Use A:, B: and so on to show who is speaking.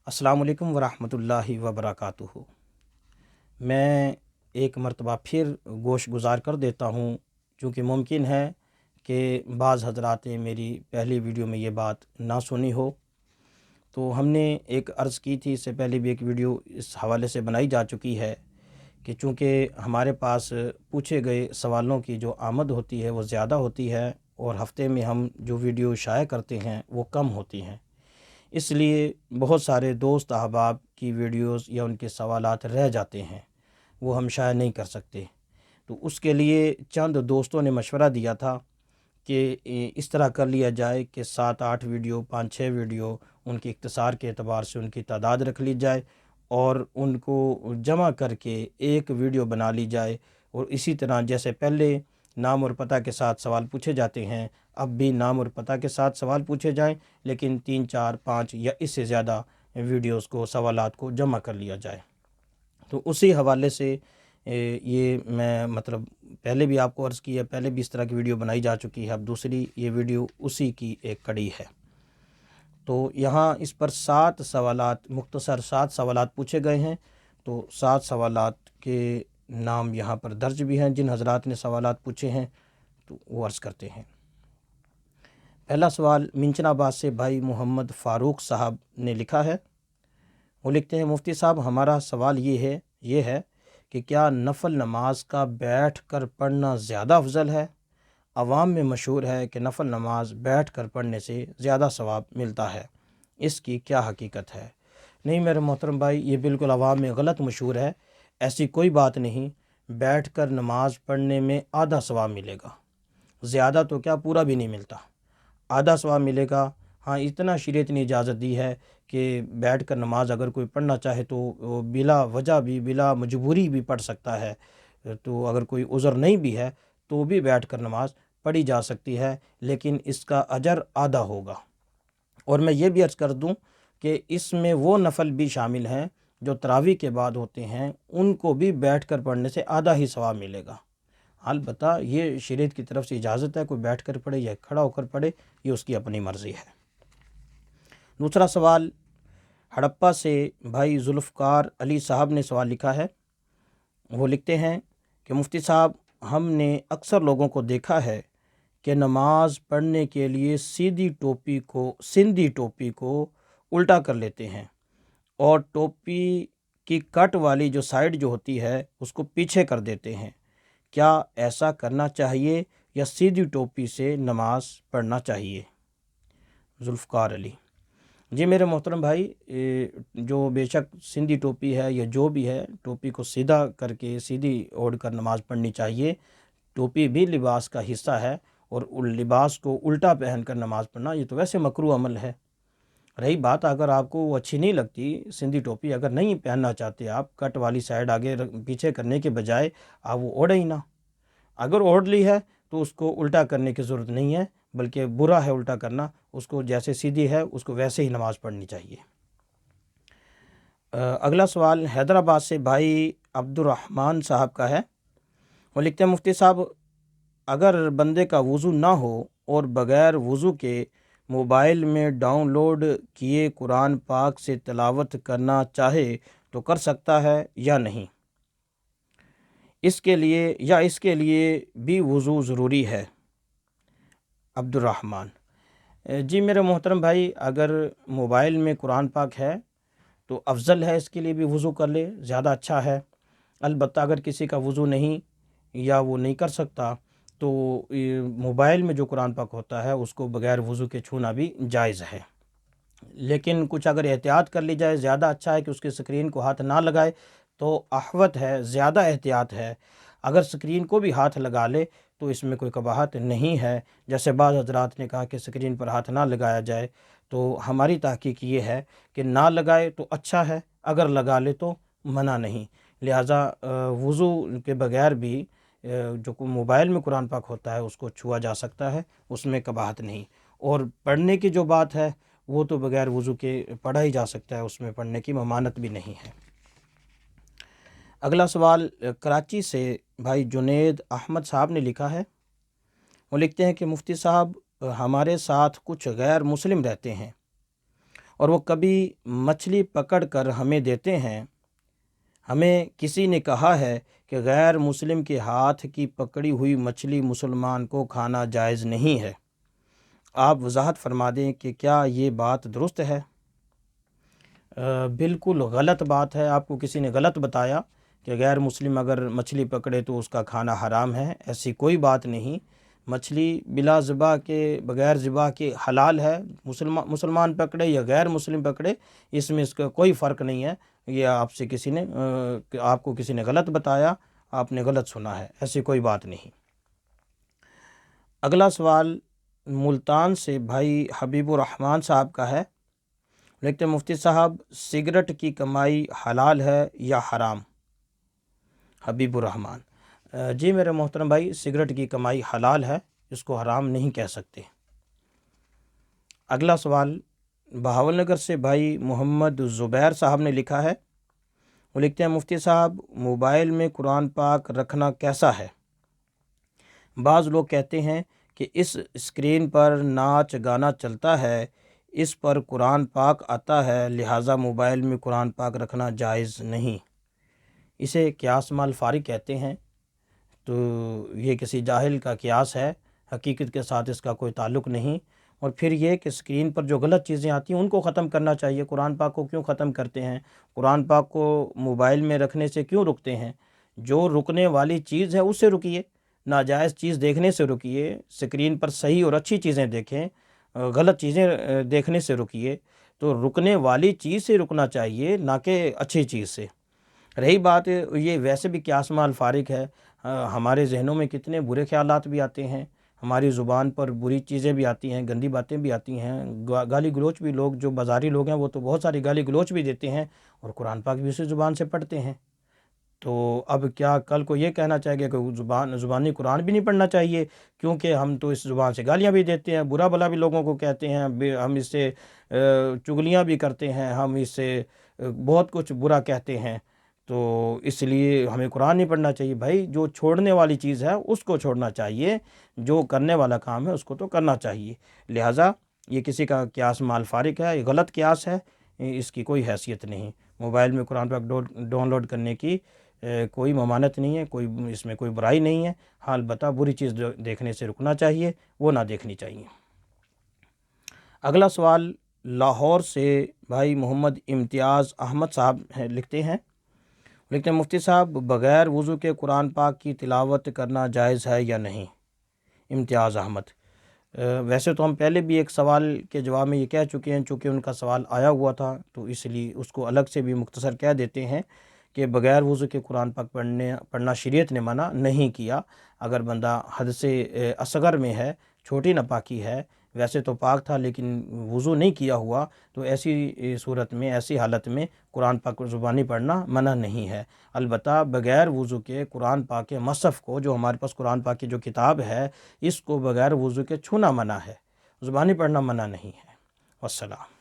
A: السلام علیکم ورحمۃ اللہ وبرکاتہ۔ میں ایک مرتبہ پھر گوش گزار کر دیتا ہوں، چونکہ ممکن ہے کہ بعض حضرات نے میری پہلی ویڈیو میں یہ بات نہ سنی ہو، تو ہم نے ایک عرض کی تھی، اس سے پہلے بھی ایک ویڈیو اس حوالے سے بنائی جا چکی ہے کہ چونکہ ہمارے پاس پوچھے گئے سوالوں کی جو آمد ہوتی ہے وہ زیادہ ہوتی ہے، اور ہفتے میں ہم جو ویڈیو شائع کرتے ہیں وہ کم ہوتی ہیں، اس لیے بہت سارے دوست احباب کی ویڈیوز یا ان کے سوالات رہ جاتے ہیں، وہ ہم شائع نہیں کر سکتے۔ تو اس کے لیے چند دوستوں نے مشورہ دیا تھا کہ اس طرح کر لیا جائے کہ 7-8 ویڈیو 5-6 ویڈیو ان کی اختصار کے اعتبار سے ان کی تعداد رکھ لی جائے اور ان کو جمع کر کے ایک ویڈیو بنا لی جائے، اور اسی طرح جیسے پہلے نام اور پتہ کے ساتھ سوال پوچھے جاتے ہیں، اب بھی نام اور پتہ کے ساتھ سوال پوچھے جائیں، لیکن 3-4-5 یا اس سے زیادہ ویڈیوز کو سوالات کو جمع کر لیا جائے۔ تو اسی حوالے سے یہ میں پہلے بھی آپ کو عرض کیا، پہلے بھی اس طرح کی ویڈیو بنائی جا چکی ہے، اب دوسری یہ ویڈیو اسی کی ایک کڑی ہے۔ تو یہاں اس پر 7 سوالات، مختصر 7 سوالات پوچھے گئے ہیں، تو 7 سوالات کے نام یہاں پر درج بھی ہیں جن حضرات نے سوالات پوچھے ہیں، تو وہ عرض کرتے ہیں۔ پہلا سوال منچن آباد سے بھائی محمد فاروق صاحب نے لکھا ہے۔ وہ لکھتے ہیں، مفتی صاحب ہمارا سوال یہ ہے کہ کیا نفل نماز کا بیٹھ کر پڑھنا زیادہ افضل ہے؟ عوام میں مشہور ہے کہ نفل نماز بیٹھ کر پڑھنے سے زیادہ ثواب ملتا ہے، اس کی کیا حقیقت ہے؟ نہیں میرے محترم بھائی، یہ بالکل عوام میں غلط مشہور ہے، ایسی کوئی بات نہیں۔ بیٹھ کر نماز پڑھنے میں آدھا ثواب ملے گا، زیادہ تو کیا پورا بھی نہیں ملتا، آدھا ثواب ملے گا۔ ہاں اتنا شریعت نے اجازت دی ہے کہ بیٹھ کر نماز اگر کوئی پڑھنا چاہے تو وہ بلا وجہ بھی، بلا مجبوری بھی پڑھ سکتا ہے، تو اگر کوئی عذر نہیں بھی ہے تو بھی بیٹھ کر نماز پڑھی جا سکتی ہے، لیکن اس کا اجر آدھا ہوگا۔ اور میں یہ بھی عرض کر دوں کہ اس میں وہ نفل بھی شامل ہیں جو تراویح کے بعد ہوتے ہیں، ان کو بھی بیٹھ کر پڑھنے سے آدھا ہی ثواب ملے گا۔ البتہ یہ شریعت کی طرف سے اجازت ہے، کوئی بیٹھ کر پڑھے یا کھڑا ہو کر پڑھے، یہ اس کی اپنی مرضی ہے۔ دوسرا سوال ہڑپا سے بھائی ذوالفقار علی صاحب نے سوال لکھا ہے۔ وہ لکھتے ہیں کہ مفتی صاحب ہم نے اکثر لوگوں کو دیکھا ہے کہ نماز پڑھنے کے لیے سندھی ٹوپی کو الٹا کر لیتے ہیں اور ٹوپی کی کٹ والی جو سائیڈ جو ہوتی ہے اس کو پیچھے کر دیتے ہیں، کیا ایسا کرنا چاہیے یا سیدھی ٹوپی سے نماز پڑھنا چاہیے؟ ذوالفقار علی جی میرے محترم بھائی، جو بے شک سندھی ٹوپی ہے یا جو بھی ہے، ٹوپی کو سیدھا کر کے سیدھی اوڑھ کر نماز پڑھنی چاہیے۔ ٹوپی بھی لباس کا حصہ ہے، اور لباس کو الٹا پہن کر نماز پڑھنا یہ تو ویسے مکروہ عمل ہے۔ رہی بات اگر آپ کو وہ اچھی نہیں لگتی، سندھی ٹوپی اگر نہیں پہننا چاہتے آپ، کٹ والی سائیڈ آگے پیچھے کرنے کے بجائے آپ وہ اوڑھیں ہی نہ۔ اگر اوڑھ لی ہے تو اس کو الٹا کرنے کی ضرورت نہیں ہے، بلکہ برا ہے الٹا کرنا، اس کو جیسے سیدھی ہے اس کو ویسے ہی نماز پڑھنی چاہیے۔ اگلا سوال حیدرآباد سے بھائی عبد الرحمن صاحب کا ہے۔ وہ لکھتے ہیں، مفتی صاحب اگر بندے کا وضو نہ ہو اور بغیر وضو کے موبائل میں ڈاؤن لوڈ کیے قرآن پاک سے تلاوت کرنا چاہے تو کر سکتا ہے یا نہیں؟ اس کے لیے بھی وضو ضروری ہے؟ عبد الرحمن جی میرے محترم بھائی، اگر موبائل میں قرآن پاک ہے تو افضل ہے، اس کے لیے بھی وضو کر لے، زیادہ اچھا ہے۔ البتہ اگر کسی کا وضو نہیں یا وہ نہیں کر سکتا تو موبائل میں جو قرآن پاک ہوتا ہے اس کو بغیر وضو کے چھونا بھی جائز ہے، لیکن کچھ اگر احتیاط کر لی جائے زیادہ اچھا ہے کہ اس کے سکرین کو ہاتھ نہ لگائے تو احوط ہے، زیادہ احتیاط ہے۔ اگر سکرین کو بھی ہاتھ لگا لے تو اس میں کوئی قباحت نہیں ہے، جیسے بعض حضرات نے کہا کہ سکرین پر ہاتھ نہ لگایا جائے، تو ہماری تحقیق یہ ہے کہ نہ لگائے تو اچھا ہے، اگر لگا لے تو منع نہیں۔ لہٰذا وضو کے بغیر بھی جو موبائل میں قرآن پاک ہوتا ہے اس کو چھوا جا سکتا ہے، اس میں قباحت نہیں۔ اور پڑھنے کی جو بات ہے وہ تو بغیر وضو کے پڑھا ہی جا سکتا ہے، اس میں پڑھنے کی ممانعت بھی نہیں ہے۔ اگلا سوال کراچی سے بھائی جنید احمد صاحب نے لکھا ہے۔ وہ لکھتے ہیں کہ مفتی صاحب ہمارے ساتھ کچھ غیر مسلم رہتے ہیں، اور وہ کبھی مچھلی پکڑ کر ہمیں دیتے ہیں۔ ہمیں کسی نے کہا ہے کہ غیر مسلم کے ہاتھ کی پکڑی ہوئی مچھلی مسلمان کو کھانا جائز نہیں ہے۔ آپ وضاحت فرما دیں کہ کیا یہ بات درست ہے؟ بالکل غلط بات ہے۔ آپ کو کسی نے غلط بتایا کہ غیر مسلم اگر مچھلی پکڑے تو اس کا کھانا حرام ہے۔ ایسی کوئی بات نہیں۔ مچھلی بلا ذبح کے، بغیر ذبح کے حلال ہے۔ مسلمان پکڑے یا غیر مسلم پکڑے، اس میں اس کا کوئی فرق نہیں ہے۔ یہ آپ کو کسی نے غلط بتایا، آپ نے غلط سنا ہے، ایسی کوئی بات نہیں۔ اگلا سوال ملتان سے بھائی حبیب الرحمن صاحب کا ہے۔ لکھتے ہیں مفتی صاحب سگریٹ کی کمائی حلال ہے یا حرام؟ حبیب الرحمن: جی میرے محترم بھائی، سگریٹ کی کمائی حلال ہے، اس کو حرام نہیں کہہ سکتے۔ اگلا سوال بہاول نگر سے بھائی محمد زبیر صاحب نے لکھا ہے۔ وہ لکھتے ہیں مفتی صاحب موبائل میں قرآن پاک رکھنا کیسا ہے؟ بعض لوگ کہتے ہیں کہ اس اسکرین پر ناچ گانا چلتا ہے، اس پر قرآن پاک آتا ہے، لہٰذا موبائل میں قرآن پاک رکھنا جائز نہیں۔ اسے قیاس مع الفارق کہتے ہیں۔ تو یہ کسی جاہل کا قیاس ہے، حقیقت کے ساتھ اس کا کوئی تعلق نہیں۔ اور پھر یہ کہ اسکرین پر جو غلط چیزیں آتی ہیں ان کو ختم کرنا چاہیے۔ قرآن پاک کو کیوں ختم کرتے ہیں؟ قرآن پاک کو موبائل میں رکھنے سے کیوں رکتے ہیں؟ جو رکنے والی چیز ہے اس سے رکیے، ناجائز چیز دیکھنے سے رکیے۔ اسکرین پر صحیح اور اچھی چیزیں دیکھیں، غلط چیزیں دیکھنے سے رکیے۔ تو رکنے والی چیز سے رکنا چاہیے، نہ کہ اچھی چیز سے۔ رہی بات یہ ویسے بھی قیاس مع الفارق ہے۔ ہمارے ذہنوں میں کتنے برے خیالات بھی آتے ہیں، ہماری زبان پر بری چیزیں بھی آتی ہیں، گندی باتیں بھی آتی ہیں، گالی گلوچ بھی، لوگ جو بازاری لوگ ہیں وہ تو بہت ساری گالی گلوچ بھی دیتے ہیں اور قرآن پاک بھی اسی زبان سے پڑھتے ہیں۔ تو اب کیا کل کو یہ کہنا چاہیے کہ زبانی قرآن بھی نہیں پڑھنا چاہیے کیونکہ ہم تو اس زبان سے گالیاں بھی دیتے ہیں، برا بھلا بھی لوگوں کو کہتے ہیں، ہم اس سے چغلیاں بھی کرتے ہیں، ہم اس سے بہت کچھ برا کہتے ہیں، تو اس لیے ہمیں قرآن نہیں پڑھنا چاہیے؟ بھائی جو چھوڑنے والی چیز ہے اس کو چھوڑنا چاہیے، جو کرنے والا کام ہے اس کو تو کرنا چاہیے۔ لہٰذا یہ کسی کا قیاس مع الفارق ہے، یہ غلط قیاس ہے، اس کی کوئی حیثیت نہیں۔ موبائل میں قرآن پاک ڈاؤن لوڈ کرنے کی کوئی ممانعت نہیں ہے، کوئی اس میں کوئی برائی نہیں ہے۔ ہاں البتہ بری چیز دیکھنے سے رکنا چاہیے، وہ نہ دیکھنی چاہیے۔ اگلا سوال لاہور سے بھائی محمد امتیاز احمد صاحب لکھتے ہیں مفتی صاحب بغیر وضو کے قرآن پاک کی تلاوت کرنا جائز ہے یا نہیں؟ امتیاز احمد: ویسے تو ہم پہلے بھی ایک سوال کے جواب میں یہ کہہ چکے ہیں، چونکہ ان کا سوال آیا ہوا تھا تو اس لیے اس کو الگ سے بھی مختصر کہہ دیتے ہیں کہ بغیر وضو کے قرآن پاک پڑھنا شریعت نے منع نہیں کیا۔ اگر بندہ حد سے اصغر میں ہے، چھوٹی ناپاکی ہے، ویسے تو پاک تھا لیکن وضو نہیں کیا ہوا، تو ایسی صورت میں، ایسی حالت میں قرآن پاک زبانی پڑھنا منع نہیں ہے۔ البتہ بغیر وضو کے قرآن پاک کے مصحف کو، جو ہمارے پاس قرآن پاک کی جو کتاب ہے، اس کو بغیر وضو کے چھونا منع ہے، زبانی پڑھنا منع نہیں ہے۔ والسلام۔